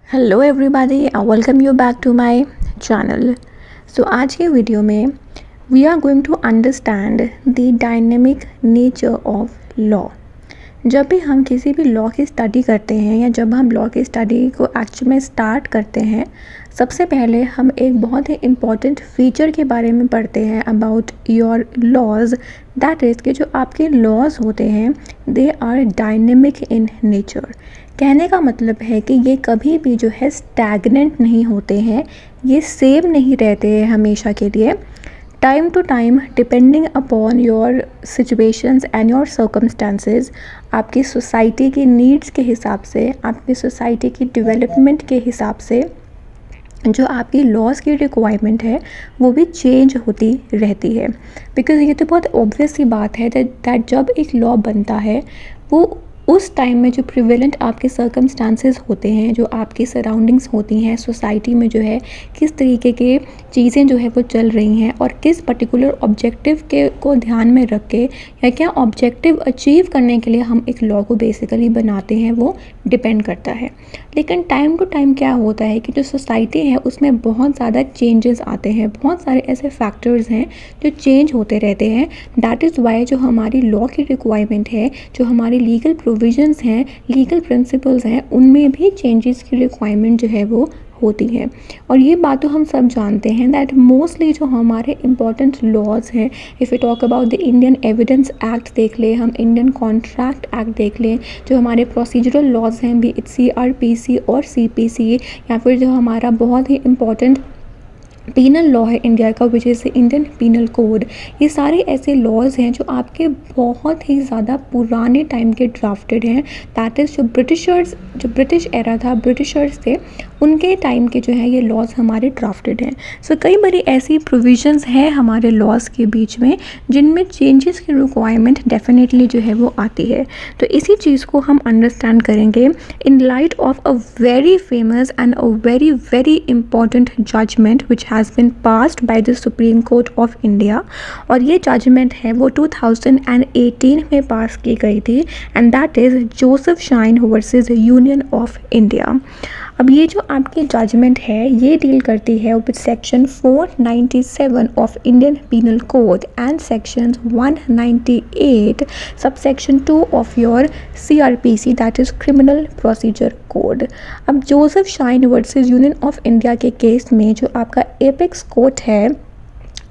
Hello everybody, welcome you back to my channel. So आज के video में we are going to understand the dynamic nature of law. जब भी हम किसी भी लॉ की स्टडी करते हैं या जब हम लॉ की स्टडी को एक्चुअल में स्टार्ट करते हैं, सबसे पहले हम एक बहुत ही इम्पॉर्टेंट फीचर के बारे में पढ़ते हैं about your laws. That is कि जो आपके लॉज होते हैं they are dynamic in nature. कहने का मतलब है कि ये कभी भी जो है स्टैगनेंट नहीं होते हैं, ये सेम नहीं रहते हैं हमेशा के लिए। Time to time depending upon your situations and your circumstances, आपकी सोसाइटी की नीड्स के हिसाब से, आपकी सोसाइटी की डेवलपमेंट के हिसाब से जो आपकी लॉज की रिक्वायरमेंट है वो भी चेंज होती रहती है। बिकॉज़ ये तो बहुत ऑब्वियस सी बात है दैट जब एक लॉ बनता है वो उस टाइम में जो प्रिवेलेंट आपके सर्कमस्टांसेस होते हैं, जो आपकी सराउंडिंग्स होती हैं सोसाइटी में, जो है किस तरीके के चीज़ें जो है वो चल रही हैं और किस पर्टिकुलर ऑब्जेक्टिव के को ध्यान में रख के या क्या ऑब्जेक्टिव अचीव करने के लिए हम एक लॉ को बेसिकली बनाते हैं, वो डिपेंड करता है। लेकिन टाइम टू टाइम क्या होता है कि जो सोसाइटी है उसमें बहुत ज़्यादा चेंजेस आते हैं, बहुत सारे ऐसे फैक्टर्स हैं जो चेंज होते रहते हैं। दैट इज़ वाई जो हमारी लॉ की रिक्वायरमेंट है, जो हमारी लीगल प्रोविजंस हैं, लीगल प्रिंसिपल्स हैं, उनमें भी चेंजेस की रिक्वायरमेंट जो है वो होती है। और ये बात तो हम सब जानते हैं दैट मोस्टली जो हमारे इम्पॉर्टेंट लॉज हैं, if you talk about the Indian evidence act देख लें, हम इंडियन कॉन्ट्रैक्ट एक्ट देख लें, जो हमारे प्रोसीजरल लॉज हैं भी CRPC और CPC, या फिर जो हमारा बहुत ही इम्पॉर्टेंट पीनल लॉ है इंडिया का which is Indian penal code, ये सारे ऐसे लॉज हैं जो आपके बहुत ही ज़्यादा पुराने टाइम के ड्राफ्टेड हैं। दैट इज़ जो ब्रिटिश एरा था, ब्रिटिशर्स थे, उनके टाइम के जो है ये लॉज हमारे ड्राफ्टेड हैं। सो कई बड़ी ऐसी प्रोविजंस हैं हमारे लॉज के बीच में जिनमें चेंजेस की रिक्वायरमेंट डेफिनेटली जो है वो आती है। तो इसी चीज़ को हम अंडरस्टैंड करेंगे in light of a very famous and a very very important judgement which has been passed by the Supreme Court of India। और ये जजमेंट है वो 2018 में पास की गई थी and that is Joseph Shine versus Union of India. अब ये जो आपकी जजमेंट है ये डील करती है with section 497 of Indian penal code and section 198 sub section 2 of your CRPC that is criminal procedure code. अब Joseph Shine versus Union of India के केस में जो आपका एपेक्स कोर्ट है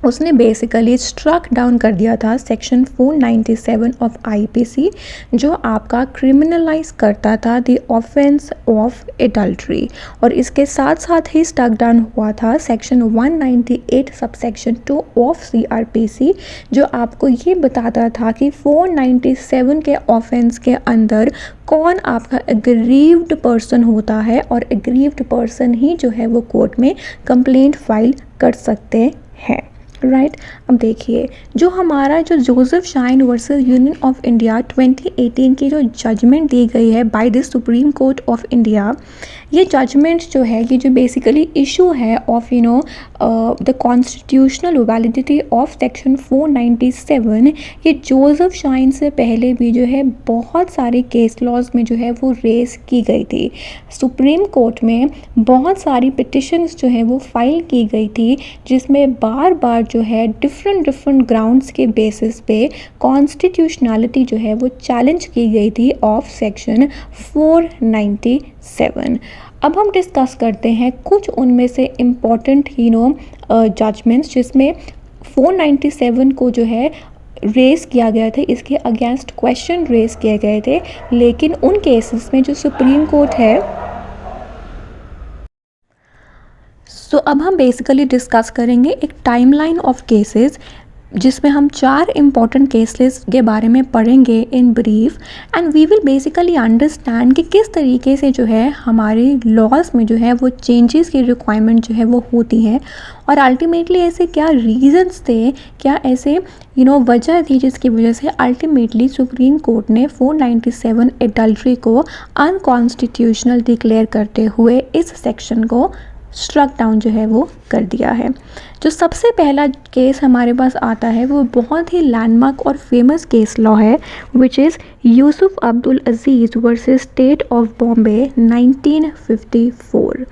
उसने बेसिकली स्ट्रक डाउन कर दिया था सेक्शन 497 ऑफ IPC, जो आपका क्रिमिनलाइज करता था द ऑफेंस ऑफ एडल्ट्री। और इसके साथ साथ ही स्ट्रक डाउन हुआ था section 198 sub section 2 of CRPC, जो आपको ये बताता था कि 497 के ऑफेंस के अंदर कौन आपका एग्रीव्ड पर्सन होता है और एग्रीव्ड पर्सन ही जो है वो कोर्ट में कंप्लेंट फाइल कर सकते हैं। राइट अब देखिए जो हमारा जो Joseph Shine versus Union of India 2018 की जो जजमेंट दी गई है by the supreme court of India, ये जजमेंट जो है ये जो बेसिकली इशू है of the constitutional validity of section 497, ये जोसेफ शाइन से पहले भी जो है बहुत सारे केस लॉज में जो है वो रेस की गई थी। सुप्रीम कोर्ट में बहुत सारी पिटिशंस जो है वो फाइल की गई थी जिसमें बार बार जो है डिफरेंट ग्राउंड्स के बेसिस पे कॉन्स्टिट्यूशनलिटी जो है वो चैलेंज की गई थी ऑफ सेक्शन 497। अब हम डिस्कस करते हैं कुछ उनमें से इम्पॉर्टेंट जजमेंट्स जिसमें 497 को जो है रेस किया गया था, इसके अगेंस्ट क्वेश्चन रेस किए गए थे। लेकिन उन केसेस में जो सुप्रीम कोर्ट है, सो अब हम बेसिकली डिस्कस करेंगे एक टाइमलाइन ऑफ केसेस जिसमें हम 4 इम्पॉर्टेंट केसेस के बारे में पढ़ेंगे in brief and we will basically understand कि किस तरीके से जो है हमारे लॉज में जो है वो चेंजेस की रिक्वायरमेंट जो है वो होती हैं और अल्टीमेटली ऐसे क्या रीजंस थे, क्या ऐसे वजह थी जिसकी वजह से अल्टीमेटली सुप्रीम कोर्ट ने 497 एडल्ट्री को अनकॉन्स्टिट्यूशनल डिक्लेयर करते हुए इस सेक्शन को स्ट्रक डाउन जो है वो कर दिया है। जो सबसे पहला केस हमारे पास आता है वो बहुत ही लैंडमार्क और फेमस केस लॉ है, which is Yusuf Abdul Aziz versus state of Bombay 1954।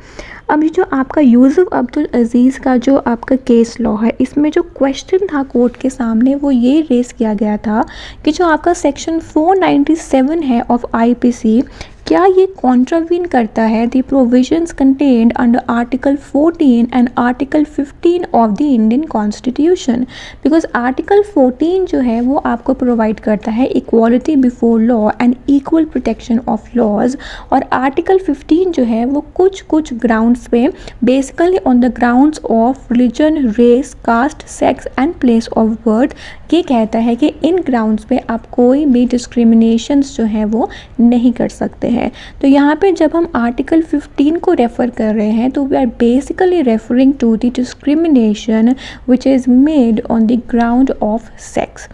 अब ये जो आपका यूसुफ अब्दुल अजीज़ का जो आपका केस लॉ है, इसमें जो क्वेश्चन था कोर्ट के सामने वो ये रेस किया गया था कि जो आपका सेक्शन 497 है ऑफ आईपीसी, क्या ये कॉन्ट्रावीन करता है the provisions contained under article 14 and article 15 of the Indian constitution. Because article 14 जो है वो आपको प्रोवाइड करता है equality before law and equal protection of laws, और आर्टिकल 15 जो है वो कुछ ग्राउंड्स पे basically on the grounds of religion, race, caste, sex and place of birth, ये कहता है कि इन ग्राउंड्स पे आप कोई भी डिस्क्रिमिनेशंस जो है वो नहीं कर सकते हैं। तो यहाँ पे जब हम आर्टिकल 15 को रेफ़र कर रहे हैं तो we are basically referring to the discrimination which is made on the ground of sex.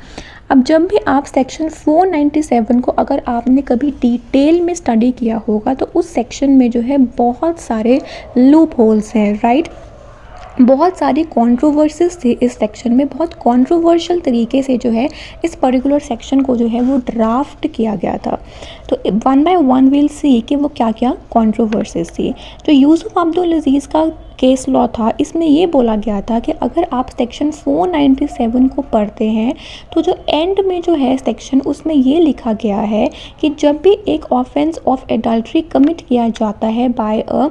अब जब भी आप सेक्शन 497 को अगर आपने कभी डिटेल में स्टडी किया होगा तो उस सेक्शन में जो है बहुत सारे लूप होल्स हैं, राइट। बहुत सारी कंट्रोवर्सीज थी इस सेक्शन में, बहुत कंट्रोवर्शियल तरीके से जो है इस पर्टिकुलर सेक्शन को जो है वो ड्राफ्ट किया गया था। तो one by one will see कि वो क्या क्या कंट्रोवर्सीज थी। जो यूसुफ अब्दुल अजीज़ का केस लॉ था, इसमें ये बोला गया था कि अगर आप सेक्शन 497 को पढ़ते हैं तो जो एंड में जो है सेक्शन, उसमें ये लिखा गया है कि जब भी एक ऑफेंस ऑफ एडल्ट्री कमिट किया जाता है by a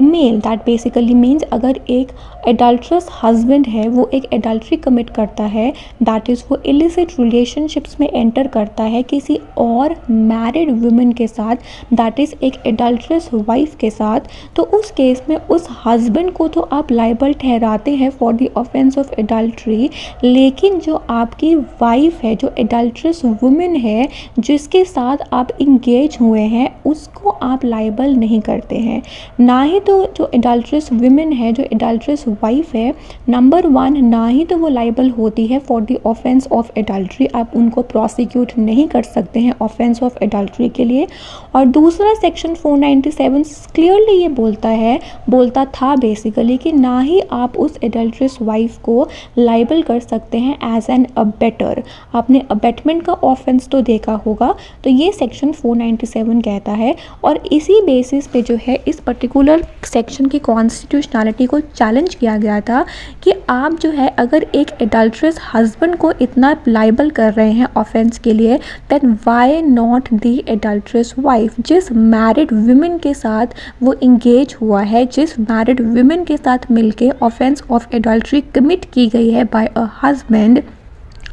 male, that basically means अगर एक एडल्ट्रस हस्बैंड है वो एक एडल्ट्री कमिट करता है, दैट इज़ वो इलिसिट रिलेशनशिप्स में एंटर करता है किसी और मैरिड वुमेन के साथ, दैट इज़ एक एडल्ट्रस वाइफ के साथ, तो उस केस में उस हस्बैंड को तो आप लाइबल ठहराते हैं for the offence of adultery, लेकिन जो आपकी वाइफ है, जो एडल्ट्रस वुमेन है जिसके साथ आप इंगेज हुए हैं, उसको आप लाइबल नहीं करते हैं। ना ही तो जो एडल्ट्रस विमेन है, जो एडल्ट्रस वाइफ है, नंबर 1 ना ही तो वो लाइबल होती है for the offence of adultery, आप उनको प्रोसिक्यूट नहीं कर सकते हैं ऑफेंस ऑफ एडल्ट्री के लिए। और दूसरा सेक्शन 497 क्लियरली ये बोलता था बेसिकली कि ना ही आप उस एडल्ट्रस वाइफ को लाइबल कर सकते हैं एज एन अबेटर। आपने अबेटमेंट का ऑफेंस तो देखा होगा, तो ये सेक्शन 497 कहता है। और इसी बेसिस पे जो है इस पर्टिकुलर सेक्शन की कॉन्स्टिट्यूशनलिटी को चैलेंज किया गया था कि आप जो है अगर एक एडल्ट्रस हस्बैंड को इतना लाइबल कर रहे हैं ऑफेंस के लिए, then why not the adulterous wife, जिस मैरिड वुमेन के साथ वो इंगेज हुआ है, जिस मैरिड वुमेन के साथ मिलके ऑफेंस ऑफ एडल्ट्री कमिट की गई है बाय अ हस्बैंड,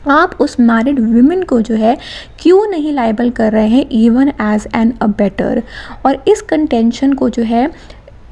आप उस मैरिड वुमेन को जो है क्यों नहीं लाइबल कर रहे हैं इवन एज एन अबेटर। और इस कंटेंशन को जो है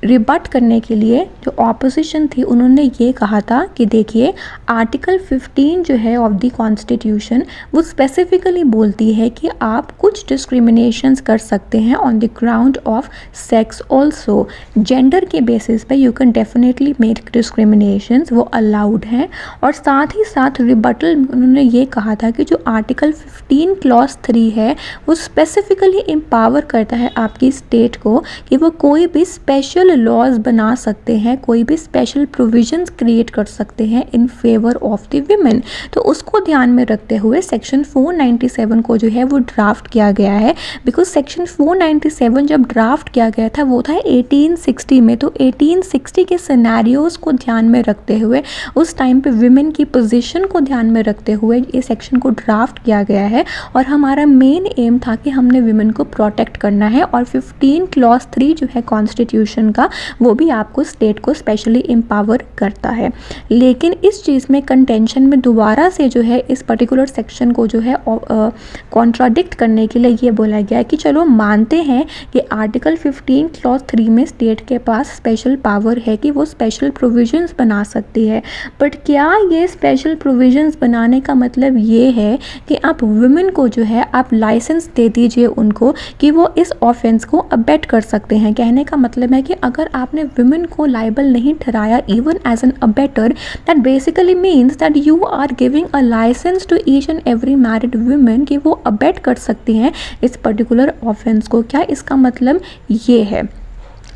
रिबट करने के लिए जो ऑपोजिशन थी उन्होंने ये कहा था कि देखिए आर्टिकल 15 जो है ऑफ द कॉन्स्टिट्यूशन वो स्पेसिफिकली बोलती है कि आप कुछ डिस्क्रिमिनेशंस कर सकते हैं on the ground of sex also, gender के बेसिस पे you can definitely make discriminations, वो अलाउड हैं। और साथ ही साथ रिबटल उन्होंने ये कहा था कि जो आर्टिकल 15 क्लॉज 3 है वो स्पेसिफिकली एम्पावर करता है आपकी स्टेट को कि वो कोई भी स्पेशल लॉज बना सकते हैं, कोई भी स्पेशल प्रोविजंस क्रिएट कर सकते हैं in favour of the women. तो उसको ध्यान में रखते हुए सेक्शन 497 को जो है वो ड्राफ्ट किया गया है। बिकॉज सेक्शन 497 जब ड्राफ्ट किया गया था वो था 1860 में, तो 1860 के सिनेरियोज को ध्यान में रखते हुए, उस टाइम पे विमेन की पोजीशन को ध्यान में रखते हुए ये सेक्शन को ड्राफ्ट किया गया है। और हमारा मेन एम था कि हमने विमेन को प्रोटेक्ट करना है। और 15 क्लॉज 3 जो है कॉन्स्टिट्यूशन का वो भी आपको स्टेट को स्पेशली एम्पावर करता है। लेकिन इस चीज़ में कंटेंशन में दोबारा से जो है इस पर्टिकुलर सेक्शन को जो है कॉन्ट्राडिक्ट करने के लिए ये बोला गया है कि चलो मानते हैं कि आर्टिकल 15 क्लॉज 3 में स्टेट के पास स्पेशल पावर है कि वो स्पेशल प्रोविजंस बना सकती है, बट क्या ये स्पेशल प्रोविजंस बनाने का मतलब ये है कि आप वुमेन को जो है आप लाइसेंस दे दीजिए उनको कि वो इस ऑफेंस को अबेट कर सकते हैं। कहने का मतलब है कि अगर आपने वुमेन को लाइबल नहीं ठहराया even as an abettor, that basically means that you are giving a licence to each and every married women कि वो अबेट कर सकती हैं इस पर्टिकुलर ऑफेंस को। क्या इसका मतलब ये है?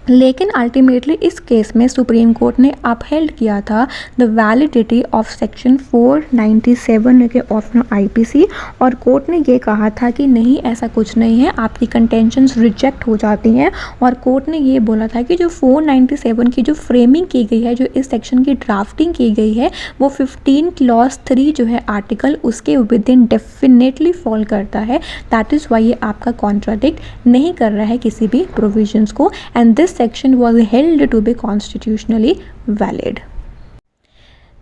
लेकिन अल्टीमेटली इस केस में सुप्रीम कोर्ट ने अपहेल्ड किया था द वैलिडिटी ऑफ सेक्शन 497 के ऑफ आईपीसी, और कोर्ट ने ये कहा था कि नहीं, ऐसा कुछ नहीं है, आपकी कंटेंशंस रिजेक्ट हो जाती हैं। और कोर्ट ने ये बोला था कि जो 497 की जो फ्रेमिंग की गई है, जो इस सेक्शन की ड्राफ्टिंग की गई है, वो 15 क्लॉज 3 जो है आर्टिकल, उसके विद इन डेफिनेटली फॉल करता है। दैट इज़ वाई ये आपका कॉन्ट्राडिक्ट नहीं कर रहा है किसी भी प्रोविजंस को, and this section was held to be constitutionally valid।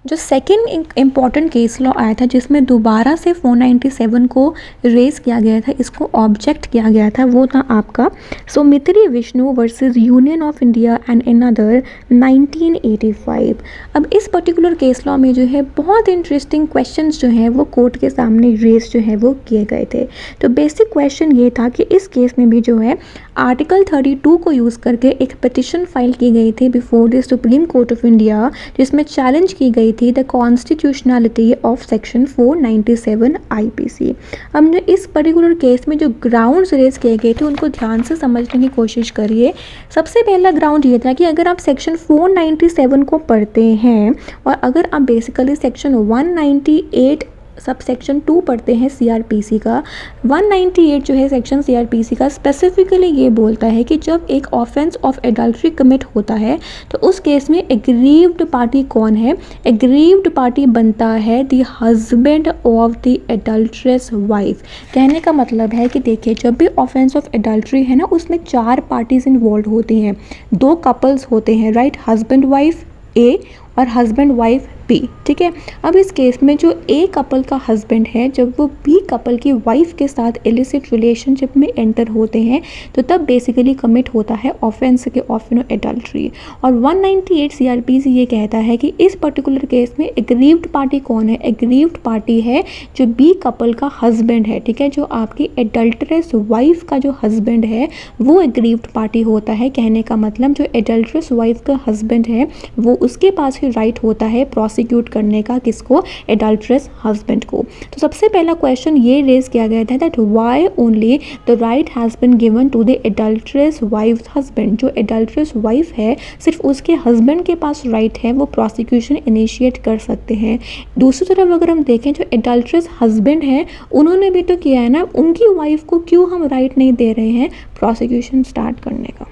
जो सेकेंड इम्पॉर्टेंट केस लॉ आया था जिसमें दोबारा से 497 को रेज किया गया था, इसको ऑब्जेक्ट किया गया था, वो था आपका Sowmithri Vishnu versus Union of India and another 1985। अब इस पर्टिकुलर केस लॉ में जो है बहुत इंटरेस्टिंग क्वेश्चंस जो हैं वो कोर्ट के सामने रेज जो है वो किए गए थे। तो बेसिक क्वेश्चन ये था कि इस केस में भी जो है आर्टिकल 32 को यूज़ करके एक पिटिशन फाइल की गई थी before the supreme court of India, जिसमें चैलेंज की गई थी the constitutionality of section 497 IPC. हमने इस पर्टिकुलर केस में जो ग्राउंड्स रेज किए गए थे उनको ध्यान से समझने की कोशिश करिए। सबसे पहला ग्राउंड ये था कि अगर आप सेक्शन 497 को पढ़ते हैं और अगर आप बेसिकली सेक्शन 198 सब सेक्शन 2 पढ़ते हैं सीआरपीसी का, 198 जो है सेक्शन सीआरपीसी का स्पेसिफिकली ये बोलता है कि जब एक ऑफेंस ऑफ एडल्ट्री कमिट होता है तो उस केस में एग्रीव्ड पार्टी कौन है? एग्रीव्ड पार्टी बनता है the husband of the adulteress wife. कहने का मतलब है कि देखिए, जब भी ऑफेंस ऑफ एडल्ट्री है ना, उसमें 4 पार्टीज इन्वॉल्व होती हैं, 2 कपल्स होते हैं, राइट, हस्बैंड वाइफ ए और हस्बैंड वाइफ बी, ठीक है। अब इस केस में जो ए कपल का हस्बैंड है, जब वो बी कपल की वाइफ के साथ इलिसिट रिलेशनशिप में एंटर होते हैं तो तब बेसिकली कमिट होता है ऑफेंस के ऑफ एडल्ट्री। और 198 सीआरपीसी ये कहता है कि इस पर्टिकुलर केस में एग्रीव्ड पार्टी कौन है? एग्रीव्ड पार्टी है जो बी कपल का हस्बैंड है, ठीक है। जो आपकी एडल्ट्रेस वाइफ का जो हस्बैंड है वो एग्रीव्ड पार्टी होता है। कहने का मतलब जो एडल्ट्रेस वाइफ का हस्बैंड है वो उसके पास ही राइट होता है प्रोसिक्यूट करने का, किसको? एडल्ट्रेस हस्बैंड को। तो सबसे पहला क्वेश्चन ये रेज किया गया था that why only the right has been given to the adulteress wife husband. जो एडल्ट्रेस वाइफ है सिर्फ उसके हस्बैंड के पास राइट है, वो प्रोसिक्यूशन इनिशिएट कर सकते हैं। दूसरी तरफ अगर हम देखें, जो एडल्ट्रेस हस्बैंड है उन्होंने भी तो किया है ना, उनकी वाइफ को क्यों हम राइट नहीं दे रहे हैं प्रोसिक्यूशन स्टार्ट करने का?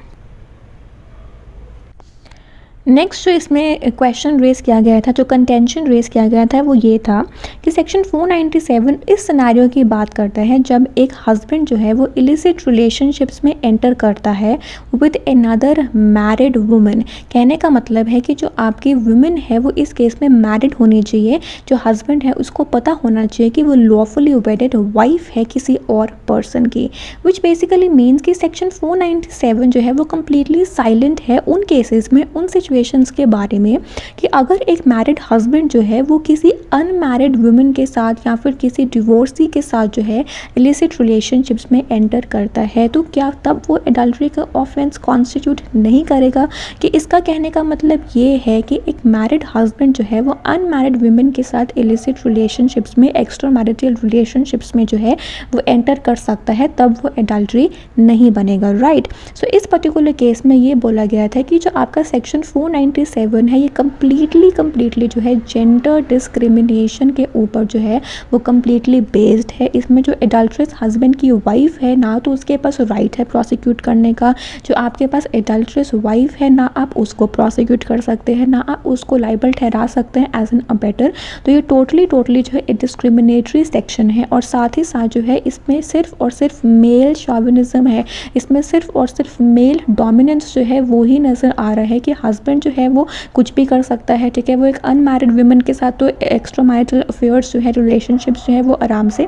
नेक्स्ट जो इसमें क्वेश्चन रेज किया गया था, जो कंटेंशन रेज किया गया था, वो ये था कि सेक्शन 497 इस सिनेरियो की बात करता है जब एक हस्बैंड जो है वो इलिसिट रिलेशनशिप्स में एंटर करता है विद अनदर मैरिड वुमन। कहने का मतलब है कि जो आपकी वुमेन है वो इस केस में मैरिड होनी चाहिए, जो हस्बैंड है उसको पता होना चाहिए कि वो लॉफुली वेडेड वाइफ है किसी और पर्सन की, विच बेसिकली मीन्स कि सेक्शन 497 जो है वो कम्प्लीटली साइलेंट है उन केसेस में, उन के बारे में कि अगर एक मैरिड हस्बैंड जो है वो किसी अनमैरिड वुमेन के साथ या फिर किसी डिवोर्सी के साथ जो है इलिसिट रिलेशनशिप्स में एंटर करता है तो क्या तब वो एडल्ट्री का ऑफेंस कॉन्स्टिट्यूट नहीं करेगा? कि इसका कहने का मतलब ये है कि एक मैरिड हस्बैंड जो है वो अनमैरिड वुमेन के साथ इलिसिट रिलेशनशिप्स में, एक्स्ट्रा मैरिटल रिलेशनशिप्स में जो है वो एंटर कर सकता है, तब वो एडल्ट्री नहीं बनेगा, राइट। सो इस पर्टिकुलर केस में ये बोला गया था कि जो आपका सेक्शन 497 है ये कम्प्लीटली जो है जेंडर डिस्क्रिमिनेशन के ऊपर जो है वो कम्प्लीटली बेस्ड है। इसमें जो एडल्ट्रेस हस्बैंड की वाइफ है ना तो उसके पास राइट है प्रोसिक्यूट करने का, जो आपके पास एडल्ट्रेस वाइफ है ना आप उसको प्रोसिक्यूट कर सकते हैं ना आप उसको लाइबल ठहरा सकते हैं एज एन अबेटर। तो ये टोटली जो है डिस्क्रिमिनेटरी सेक्शन है और साथ ही साथ जो है इसमें सिर्फ और सिर्फ मेल शॉविनिज्म है, इसमें सिर्फ और सिर्फ मेल डोमिनेंस जो है वो ही नज़र आ रहा है कि हस्बैंड जो है वो कुछ भी कर सकता है, ठीक है। वो एक अनमैरिड वुमेन के साथ तो एक्स्ट्रा मैरिटल अफेयर्स जो है, रिलेशनशिप्स जो है वो आराम से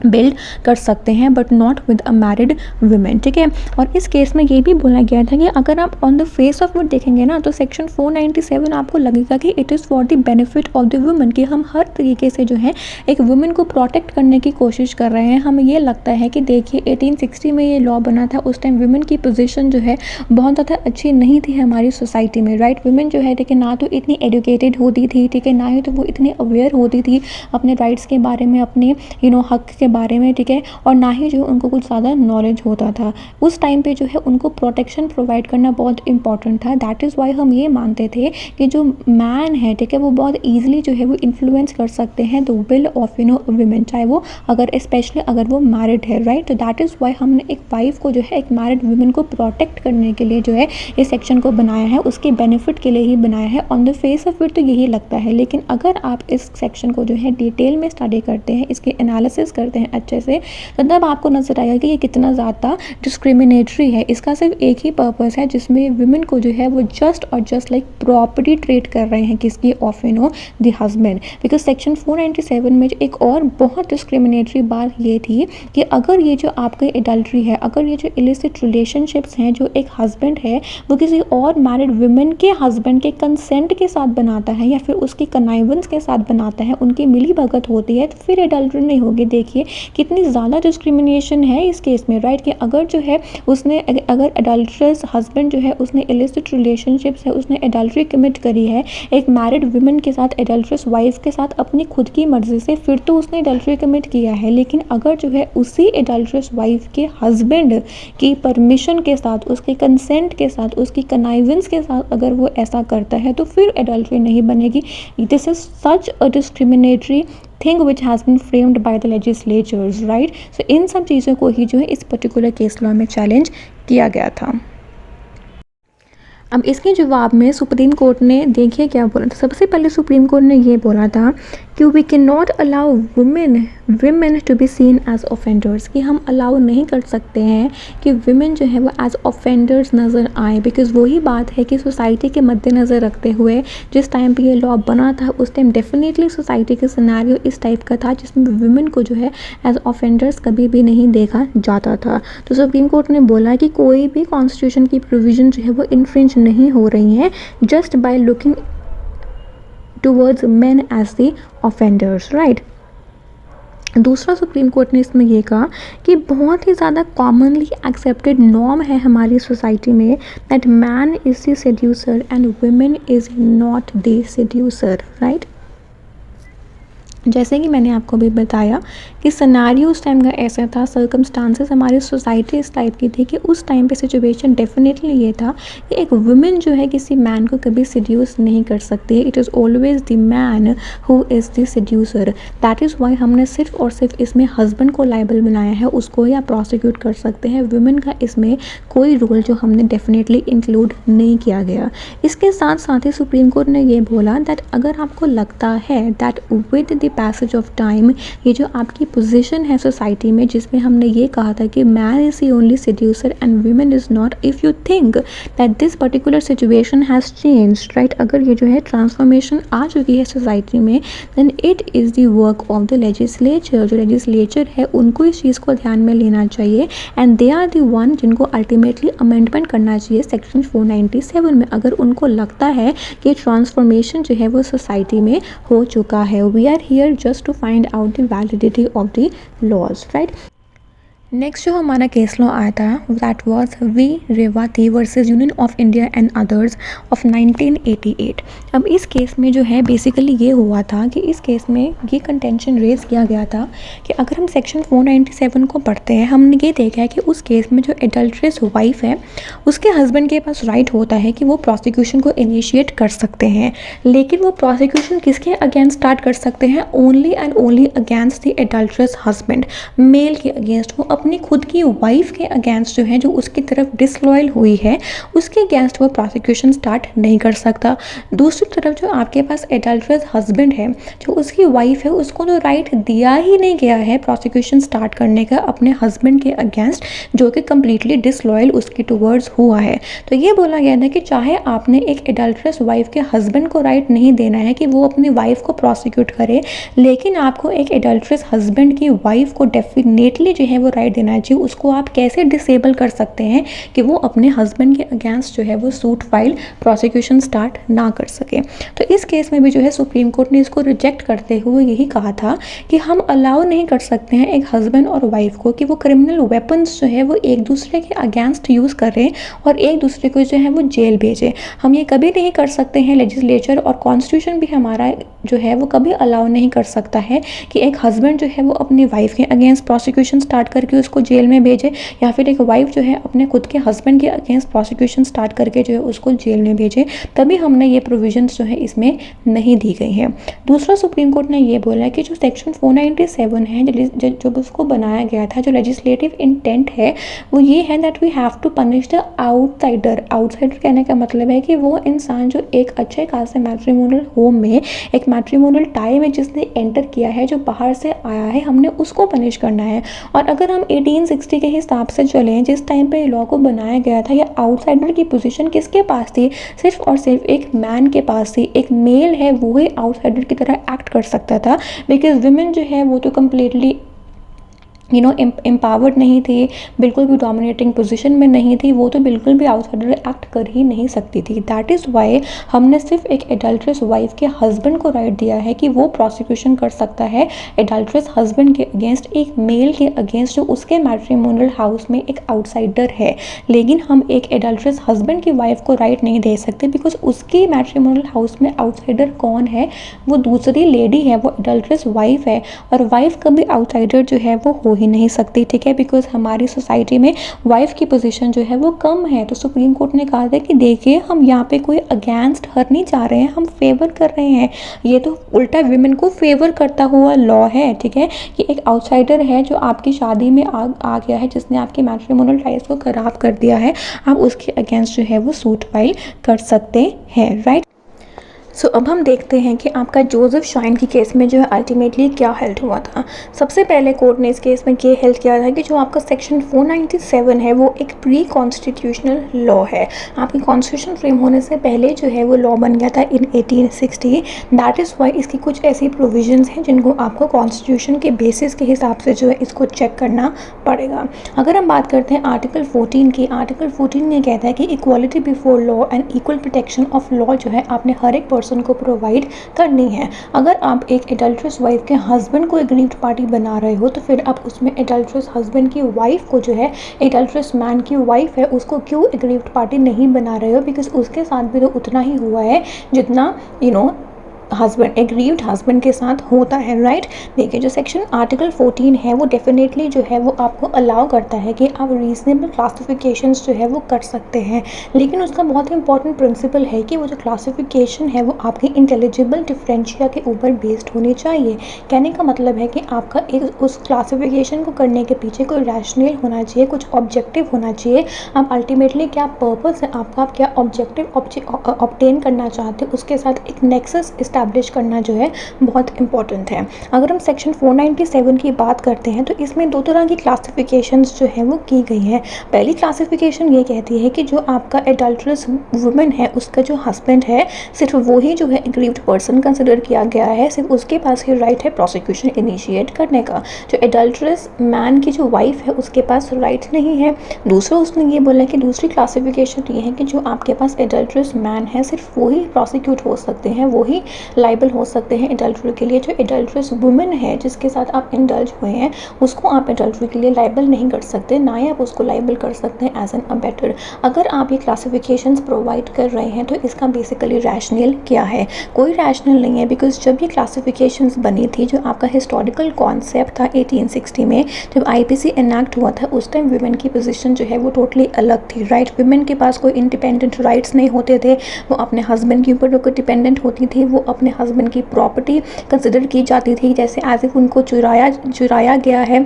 बिल्ड कर सकते हैं but not with a married women, ठीक है। और इस केस में ये भी बोला गया था कि अगर आप on the face of it देखेंगे ना तो सेक्शन 497 आपको लगेगा कि it is for the benefit of the women, कि हम हर तरीके से जो है एक वुमेन को प्रोटेक्ट करने की कोशिश कर रहे हैं। हमें ये लगता है कि देखिए 1860 में ये लॉ बना था, उस टाइम वुमेन की पोजीशन जो है बहुत ज़्यादा अच्छी नहीं थी हमारी सोसाइटी में, राइट। वुमेन जो है देखिए ना तो इतनी एजुकेटेड होती थी, ठीक है, ना ही तो वो इतनी अवेयर होती थी अपने राइट्स के बारे में, अपने हक के के बारे में, ठीक है, और ना ही जो उनको कुछ ज़्यादा नॉलेज होता था। उस टाइम पे जो है उनको प्रोटेक्शन प्रोवाइड करना बहुत इंपॉर्टेंट था। दैट इज़ वाई हम ये मानते थे कि जो मैन है, ठीक है, वो बहुत ईजिली जो है वो इन्फ्लुएंस कर सकते हैं द विल ऑफ वुमेन, चाहे वो अगर स्पेशली अगर वो मैरिड है, राइट। तो दैट इज़ वाई हमने एक वाइफ को जो है एक मैरिड वुमेन को प्रोटेक्ट करने के लिए जो है इस सेक्शन को बनाया है, उसके बेनिफिट के लिए ही बनाया है। On the face of it तो यही लगता है, लेकिन अगर आप इस सेक्शन को जो है डिटेल में स्टडी करते हैं, इसके एनालिसिस करते हैं अच्छे से, तो तब आपको नजर आएगा कि ये कितना ज़्यादा डिस्क्रिमिनेटरी है। इसका सिर्फ एक ही पर्पस है जिसमें वुमेन को जो है वो जस्ट और जस्ट लाइक प्रॉपर्टी ट्रीट कर रहे हैं, किसकी, of the husband. Because section 497 में जो एक और बहुत डिस्क्रिमिनेटरी बात ये थी कि अगर ये जो आपका एडल्ट्री है, अगर ये जो इलिसिट रिलेशनशिप्स हैं, जो एक हस्बैंड है वो किसी और मैरिड वुमेन के हस्बैंड के कंसेंट के साथ बनाता है या फिर उसकी कनाइवेंस के साथ बनाता है, उनकी मिली भगत होती है, तो फिर एडल्ट्री नहीं होगी। देखिए कितनी ज़्यादा डिस्क्रिमिनेशन है इस केस में, राइट। कि अगर जो है उसने अगर एडल्ट्रस हस्बैंड जो है उसने इलिसिट रिलेशनशिप्स है, उसने एडल्ट्री कमिट करी है एक मैरिड वुमेन के साथ, एडल्ट्रस वाइफ के साथ अपनी खुद की मर्जी से, फिर तो उसने एडल्ट्री कमिट किया है। लेकिन अगर जो है उसी एडल्ट्रस वाइफ के हस्बैंड की परमिशन के साथ, उसके कंसेंट के साथ, उसकी कनाइवेंस के साथ अगर वो ऐसा करता है तो फिर एडल्ट्री नहीं बनेगी। This is such a discriminatory thing which has been framed by the legislatures, right. So इन सब चीज़ों को ही जो है इस पर्टिकुलर केस लॉ में चैलेंज किया गया था। अब इसके जवाब में सुप्रीम कोर्ट ने देखिए क्या बोला था। सबसे पहले सुप्रीम कोर्ट ने ये बोला था कि we cannot allow women to be seen as offenders, कि हम अलाउ नहीं कर सकते हैं कि वुमेन जो है वो एज ऑफेंडर्स नज़र आए। बिकॉज वही बात है कि सोसाइटी के मद्देनज़र रखते हुए जिस टाइम पे ये लॉ बना था उस टाइम डेफिनेटली सोसाइटी का सिनेरियो इस टाइप का था जिसमें वुमेन को जो है एज ऑफेंडर्स कभी भी नहीं देखा जाता था। तो सुप्रीम कोर्ट ने बोला कि कोई भी कॉन्स्टिट्यूशन की प्रोविज़न जो है वो इन्फ्रिंज नहीं हो रही हैं just by looking towards men as the offenders, right. दूसरा सुप्रीम कोर्ट ने इसमें ये कहा कि बहुत ही ज़्यादा कॉमनली एक्सेप्टेड नॉर्म है हमारी सोसाइटी में that man is the seducer and women is not the seducer, right. जैसे कि मैंने आपको भी बताया कि सिनेरियो उस टाइम का ऐसा था, सर्कमस्टांसेस हमारी सोसाइटी इस टाइप की थी कि उस टाइम पे सिचुएशन डेफिनेटली ये था कि एक वुमेन जो है किसी मैन को कभी सिड्यूस नहीं कर सकती है। It is always the man who is the seducer. That is why हमने सिर्फ और सिर्फ इसमें हस्बैंड को लाइबल बनाया है, उसको या प्रोसिक्यूट कर सकते हैं। वुमेन का इसमें कोई रोल जो हमने डेफिनेटली इंक्लूड नहीं किया गया। इसके साथ साथ ही सुप्रीम कोर्ट ने ये बोला दैट अगर आपको लगता है that with the passage of time ये जो आपकी पोजीशन है सोसाइटी में जिसमें हमने ये कहा था कि man is the only seducer and women is not, if you think that this particular situation has changed, right, अगर ये जो है ट्रांसफॉर्मेशन आ चुकी है सोसाइटी में, then it is the work of the legislature. जो लेजिस्लेचर है उनको इस चीज़ को ध्यान में लेना चाहिए and they are the one जिनको अल्टीमेटली अमेंडमेंट करना चाहिए सेक्शन 497 में, अगर उनको लगता है कि ट्रांसफॉर्मेशन जो है वो सोसाइटी में हो चुका है। We are here just to find out the validity of the laws, right? Next जो हमारा केस लॉ आया था that was V Revathi versus Union of India and others of 1988। अब इस केस में जो है बेसिकली ये हुआ था कि इस केस में ये कंटेंशन रेज किया गया था कि अगर हम सेक्शन 497 को पढ़ते हैं, हमने ये देखा है कि उस केस में जो एडल्ट्रेस वाइफ है उसके हस्बैंड के पास राइट होता है कि वो प्रोसिक्यूशन को इनिशिएट कर सकते हैं, लेकिन वो प्रोसिक्यूशन किसके अगेंस्ट स्टार्ट कर सकते हैं? Only and only against the adulteress husband, male के अगेंस्ट। वो अपनी खुद की वाइफ के अगेंस्ट जो है जो उसकी तरफ डिसलॉयल हुई है उसके अगेंस्ट वो प्रोसिक्यूशन स्टार्ट नहीं कर सकता। दूसरी तरफ जो आपके पास एडल्ट्रेस हस्बैंड है जो उसकी वाइफ है उसको तो राइट दिया ही नहीं गया है प्रोसिक्यूशन स्टार्ट करने का अपने हस्बैंड के अगेंस्ट जो कि कम्प्लीटली डिसलॉयल उसकी टुवर्ड्स हुआ है। तो ये बोला गया था कि चाहे आपने एक एडल्ट्रेस वाइफ के हस्बैंड को राइट नहीं देना है कि वो अपनी वाइफ को प्रोसिक्यूट करे, लेकिन आपको एक एडल्ट्रेस हस्बैंड की वाइफ को डेफिनेटली जो है वो राइट राइट देना चाहिए, उसको आप कैसे डिसेबल कर सकते हैं कि वो अपने हस्बैंड के अगेंस्ट जो है वो सूट फाइल प्रोसिक्यूशन स्टार्ट ना कर सके। तो इस केस में भी जो है सुप्रीम कोर्ट ने इसको रिजेक्ट करते हुए यही कहा था कि हम अलाउ नहीं कर सकते हैं एक हस्बैंड और वाइफ को कि वो क्रिमिनल वेपन्स जो है वो एक दूसरे के अगेंस्ट यूज़ करें और एक दूसरे को जो है वो जेल भेजें। हम ये कभी नहीं कर सकते हैं, लेजिस्लेचर और कॉन्स्टिट्यूशन भी हमारा जो है वो कभी अलाउ नहीं कर सकता है कि एक हस्बैंड जो है वो अपनी वाइफ के अगेंस्ट प्रोसिक्यूशन स्टार्ट करके उसको जेल में भेजे, या फिर एक वाइफ जो है अपने खुद के हस्बैंड के अगेंस्ट प्रोसिक्यूशन स्टार्ट करके जो है उसको जेल में भेजे। तभी हमने ये प्रोविजंस जो है इसमें नहीं दी गई है। दूसरा, सुप्रीम कोर्ट ने ये बोला कि जो सेक्शन 497 है जब उसको बनाया गया था, जो लेजिस्लेटिव इंटेंट है वो ये है that we have to punish the outsider. Outsider कहने का मतलब है कि वो इंसान जो एक अच्छे खासे मैट्रिमोनियल होम में, एक मैट्रिमोनियल टाई में जिसने एंटर किया है, जो बाहर से आया है, हमने उसको पनिश करना है। और अगर हम 1860 के हिसाब से चलें, जिस टाइम पे लॉ को बनाया गया था, या आउटसाइडर की पोजीशन किसके पास थी? सिर्फ और सिर्फ एक मैन के पास थी। एक मेल है वो ही आउटसाइडर की तरह एक्ट कर सकता था, बिकॉज वुमेन जो है वो तो कम्प्लीटली एम्पावर्ड नहीं थी, बिल्कुल भी डोमिनेटिंग पोजीशन में नहीं थी, वो तो बिल्कुल भी आउटसाइडर एक्ट कर ही नहीं सकती थी। दैट इज़ वाई हमने सिर्फ एक एडल्ट्रेस वाइफ के हस्बैंड को राइट दिया है कि वो प्रोसिक्यूशन कर सकता है एडल्ट्रेस हस्बैंड के अगेंस्ट, एक मेल के अगेंस्ट जो उसके मैट्रिमोनियल हाउस में एक आउटसाइडर है। लेकिन हम एक एडल्ट्रेस हस्बैंड की वाइफ को राइट नहीं दे सकते, बिकॉज उसकी मैट्रिमोनियल हाउस में आउटसाइडर कौन है? वो दूसरी लेडी है, वो एडल्ट्रेस वाइफ है, और वाइफ कभी आउटसाइडर जो है वो हो ही नहीं सकती, ठीक है, बिकॉज हमारी सोसाइटी में वाइफ की पोजीशन जो है वो कम है। तो सुप्रीम कोर्ट ने कहा था कि देखिए, हम यहाँ पे कोई अगेंस्ट हर नहीं जा रहे हैं, हम फेवर कर रहे हैं। ये तो उल्टा विमेन को फेवर करता हुआ लॉ है, ठीक है, कि एक आउटसाइडर है जो आपकी शादी में आ गया है, जिसने आपके मैट्रिमोनियल टाइज को खराब कर दिया है, आप उसके अगेंस्ट जो है वो सूट फाइल कर सकते हैं, राइट। सो अब हम देखते हैं कि आपका जोसेफ शाइन की केस में जो है अल्टीमेटली क्या हेल्ड हुआ था। सबसे पहले कोर्ट ने इस केस में ये हेल्ड किया था कि जो आपका सेक्शन 497 है वो एक प्री कॉन्स्टिट्यूशनल लॉ है। आपकी कॉन्स्टिट्यूशन फ्रेम होने से पहले जो है वो लॉ बन गया था इन 1860। दैट इज़ वाई इसकी कुछ ऐसी प्रोविजंस हैं जिनको आपको कॉन्स्टिट्यूशन के बेसिस के हिसाब से जो है इसको चेक करना पड़ेगा। अगर हम बात करते हैं आर्टिकल 14 की, आर्टिकल 14 ये कहता है कि equality before law and equal protection of law जो है आपने हर एक पर्सन को प्रोवाइड करनी है। अगर आप एक एडल्ट्रेस वाइफ के हस्बैंड को एग्रीव्ड पार्टी बना रहे हो, तो फिर आप उसमें एडल्ट्रेस हस्बैंड की वाइफ को जो है एडल्ट्रेस मैन की वाइफ है उसको क्यों एग्रीव्ड पार्टी नहीं बना रहे हो? बिकॉज उसके साथ भी तो उतना ही हुआ है जितना हस्बैंड, एग्रीव्ड हस्बैंड के साथ होता है, राइट। देखिए, जो सेक्शन आर्टिकल 14 है वो डेफिनेटली जो है वो आपको अलाउ करता है कि आप रीजनेबल क्लासिफिकेशंस जो है वो कर सकते हैं, लेकिन उसका बहुत ही इंपॉर्टेंट प्रिंसिपल है कि वो जो क्लासिफिकेशन है वो आपकी इंटेलिजिबल डिफरेंशिया के ऊपर बेस्ड होनी चाहिए। कहने का मतलब है कि आपका एक उस क्लासिफिकेशन को करने के पीछे कोई रैशनल होना चाहिए, कुछ ऑब्जेक्टिव होना चाहिए। आप अल्टीमेटली क्या पर्पस है आपका, आप क्या ऑब्जेक्टिव ऑब्टेन करना चाहते हो, उसके साथ एक नेक्सस एस्टैब्लिश करना जो है बहुत इंपॉर्टेंट है। अगर हम सेक्शन 497 की बात करते हैं तो इसमें दो तरह की क्लासिफिकेशंस जो है वो की गई हैं। पहली क्लासिफिकेशन ये कहती है कि जो आपका एडल्ट्रस वुमेन है उसका जो हस्बैंड है सिर्फ वो ही जो है एग्रीव्ड पर्सन कंसिडर किया गया है, सिर्फ उसके पास ही राइट है प्रोसिक्यूशन इनिशिएट करने का। जो एडल्ट्रस मैन की जो वाइफ है उसके पास राइट नहीं है। दूसरा, उसने ये बोला कि दूसरी क्लासिफिकेशन ये है कि जो आपके पास एडल्ट्रस मैन है सिर्फ वो ही प्रोसिक्यूट हो सकते हैं, वो ही लाइबल हो सकते हैं एडल्ट्री के लिए। जो एडल्ट्रस वुमेन है जिसके साथ आप इंडल्ज हुए हैं उसको आप एडल्ट्री के लिए लाइबल नहीं कर सकते, ना ही आप उसको लाइबल कर सकते हैं एज एन अबेटर। अगर आप ये क्लासिफिकेशंस प्रोवाइड कर रहे हैं तो इसका बेसिकली रैशनल क्या है? कोई रैशनल नहीं है, बिकॉज जब ये क्लासिफिकेशंस बनी थी, जो आपका हिस्टोरिकल कॉन्सेप्ट था 1860 में जब आईपीसी इनैक्ट हुआ था, उस टाइम वुमेन की पोजीशन जो है वो टोटली अलग थी, राइट। वुमेन के पास कोई इंडिपेंडेंट राइट्स नहीं होते थे, वो अपने हस्बैंड के ऊपर डिपेंडेंट होती थी, वो अपने हस्बैंड की प्रॉपर्टी कंसिडर की जाती थी जैसे एज इफ उनको चुराया गया है,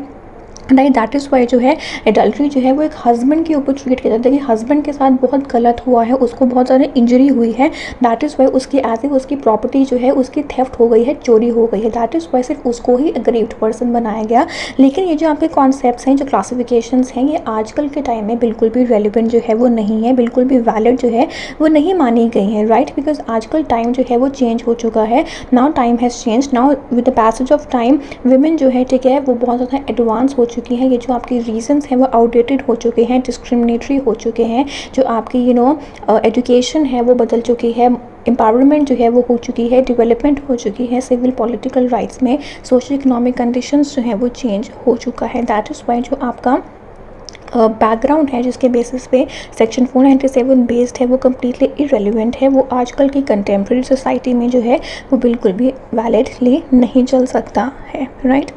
राइट। दैट इज़ वाई जो है एडल्ट्री जो है वो एक हस्बैंड के ऊपर ट्रीट किया जाता है कि हस्बैंड के साथ बहुत गलत हुआ है, उसको बहुत ज़्यादा इंजरी हुई है, दैट इज़ वाई उसकी एज इफ उसकी प्रॉपर्टी जो है उसकी थेफ्ट हो गई है, चोरी हो गई है, दैट इज़ वाई सिर्फ उसको ही एग्रीव्ड पर्सन बनाया गया। लेकिन ये जो आपके कॉन्सेप्ट्स हैं, जो क्लासिफिकेशंस हैं, ये आजकल के टाइम में बिल्कुल भी रेलिवेंट जो है वो नहीं है, बिल्कुल भी वैलिड जो है वो नहीं मानी गई हैं, राइट। बिकॉज आजकल टाइम जो है वो चेंज हो चुका है, now time has change, now with the passage of time women जो है, ठीक है, वो बहुत ज़्यादा एडवांस हो चुकी चुकी हैं, ये जो आपके रीजंस हैं वो आउटडेटेड हो चुके हैं, डिस्क्रिमिनेटरी हो चुके हैं, जो आपकी एजुकेशन है वो बदल चुकी है, एम्पावरमेंट जो है वो हो चुकी है, डेवलपमेंट हो चुकी है, सिविल पॉलिटिकल राइट्स में सोशल इकोनॉमिक कंडीशंस जो हैं वो चेंज हो चुका है। दैट इज़ वाई जो आपका बैकग्राउंड है जिसके बेसिस पे सेक्शन 497 बेस्ड है वो कम्प्लीटली इरेलीवेंट है, वो आजकल की कंटेम्प्रेरी सोसाइटी में जो है वो बिल्कुल भी वैलिडली नहीं चल सकता है, राइट।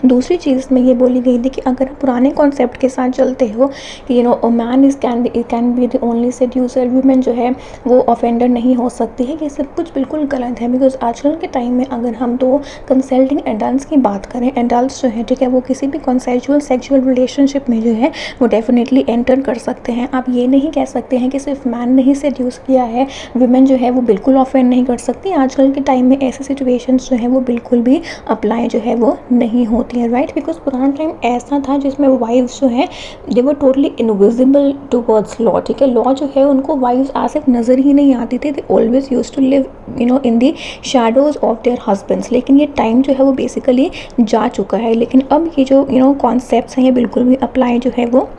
दूसरी चीज़ में ये बोली गई थी कि अगर आप पुराने कॉन्सेप्ट के साथ चलते हो कि man can be the only seducer, women जो है वो ऑफेंडर नहीं हो सकती है, ये सब कुछ बिल्कुल गलत है। बिकॉज आजकल के टाइम में अगर हम तो कंसल्टिंग एडल्ट्स की बात करें, एडल्ट्स जो है ठीक है वो किसी भी कॉन्सेंजुअल सेक्सुअल रिलेशनशिप में जो है वो डेफिनेटली एंटर कर सकते हैं। आप ये नहीं कह सकते हैं कि सिर्फ मैन ने ही सेड्यूस किया है, वुमेन जो है वो बिल्कुल ऑफेंड नहीं कर सकती। आजकल के टाइम में ऐसे सिचुएशंस जो है वो बिल्कुल भी अप्लाई जो है वो नहीं होती है, राइट। बिकॉज पुराना टाइम ऐसा था जिसमें वाइव्स जो है they were totally invisible towards law, ठीक है। लॉ जो है उनको वाइव्स आज तक नज़र ही नहीं आती थी, they always use to live in the shadows of their husbands. लेकिन ये टाइम जो है वो बेसिकली जा चुका है, लेकिन अब ये जो कॉन्सेप्ट्स हैं ये बिल्कुल भी अप्लाई जो है वो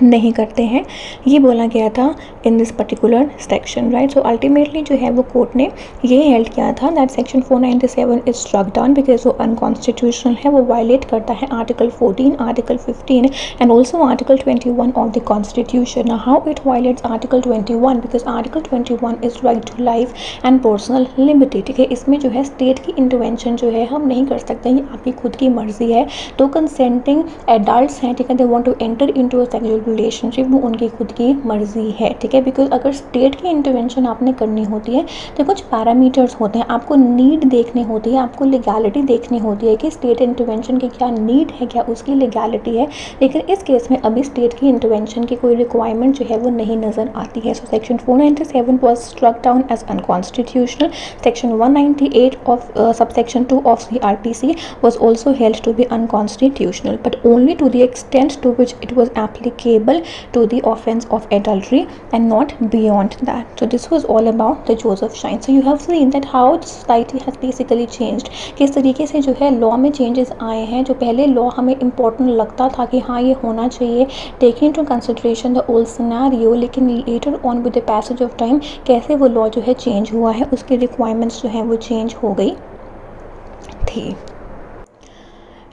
नहीं करते हैं, ये बोला गया था in this particular section, right. So ultimately जो है वो कोर्ट ने ये हेल्ड किया था that section 497 is struck down because वो अनकॉन्स्टिट्यूशनल है, वो वायलेट करता है article 14, article 15 and also article 21 of the constitution. How it violates article 21 because article 21 is right to life and personal liberty, ठीक है। इसमें जो है स्टेट की इंटरवेंशन जो है हम नहीं कर सकते, ये आपकी खुद की मर्जी है। तो कंसेंटिंग एडल्ट्स हैं, ठीक है, they want to enter into a sexual relationship, वो उनकी खुद की मर्जी है, ठीक है। बिकॉज अगर स्टेट की इंटरवेंशन आपने करनी होती है तो कुछ पैरामीटर्स होते हैं, आपको नीड देखनी होती है, आपको लीगैलिटी देखनी होती है कि स्टेट इंटरवेंशन की क्या नीड है, क्या उसकी लीगैलिटी है। लेकिन इस केस में अभी स्टेट की इंटरवेंशन की कोई रिक्वायरमेंट जो है वो नहीं नज़र आती है। So section 497 was struck down as unconstitutional. Section 198 of subsection 2 of the RPC was also held to be unconstitutional, but only to the extent to which it was applicable to the offense of adultery and not beyond that. So this was all about the Joseph Shine. So you have seen that how the society has basically changed, किस तरीके से जो है law में changes आए हैं। जो पहले लॉ हमें इम्पोर्टेंट लगता था कि हाँ ये होना चाहिए, taking to consideration the old scenario, लेकिन later on with the passage of time कैसे वो लॉ जो है चेंज हुआ है, उसकी रिक्वायरमेंट्स जो है वो चेंज हो गई थी।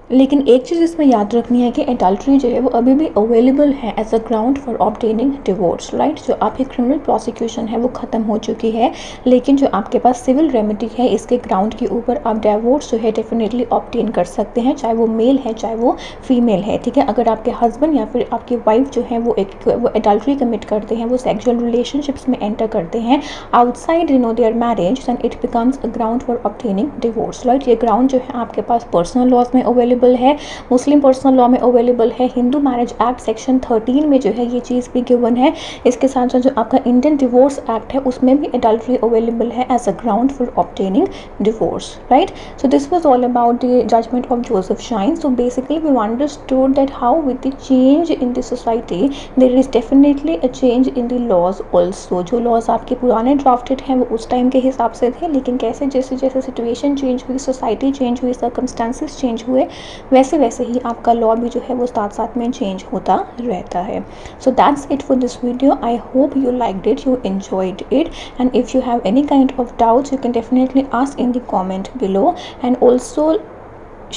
लेकिन एक चीज़ इसमें याद रखनी है कि एडल्ट्री जो है वो अभी भी अवेलेबल है as a ground for obtaining divorce, right. जो आपकी क्रिमिनल प्रोसिक्यूशन है वो ख़त्म हो चुकी है, लेकिन जो आपके पास सिविल रेमेडी है इसके ग्राउंड के ऊपर आप डिवोर्स जो है डेफिनेटली ऑब्टेन कर सकते हैं, चाहे वो मेल है चाहे वो फीमेल है, ठीक है। अगर आपके हस्बैंड या फिर आपकी वाइफ जो है वो एडल्ट्री कमिट करते हैं, वो सेक्सुअल रिलेशनशिप्स में एंटर करते हैं outside their marriage, then it becomes a ground for obtaining divorce, right. ये ग्राउंड जो है आपके पास पर्सनल लॉज में अवेलेबल है, मुस्लिम पर्सनल लॉ में अवेलेबल है, हिंदू मैरिज एक्ट सेक्शन 13 में जो है ये चीज़ भी गिवन है। इसके साथ साथ जो आपका इंडियन डिवोर्स एक्ट है उसमें भी एडल्ट्री अवेलेबल है as a ground for obtaining divorce, right. So this was all about the judgement of Joseph Shine. So basically we understood that how with the change in the society there is definitely a change in the laws also. जो laws आपके पुराने drafted हैं वो उस time के हिसाब से थे, लेकिन कैसे जैसे जैसे सिचुएशन चेंज हुई, सोसाइटी चेंज हुई, सर्कमस्टांसिस चेंज हुए, वैसे वैसे ही आपका लॉ भी जो है वो साथ साथ में चेंज होता रहता है। So that's it for this video. I hope you liked it, you enjoyed it, and if you have any kind of doubts you can definitely ask in the comment below, and also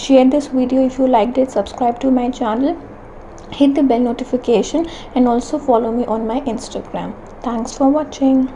share this video if you liked it, subscribe to my channel, hit the bell notification, and also follow me on my Instagram. Thanks for watching.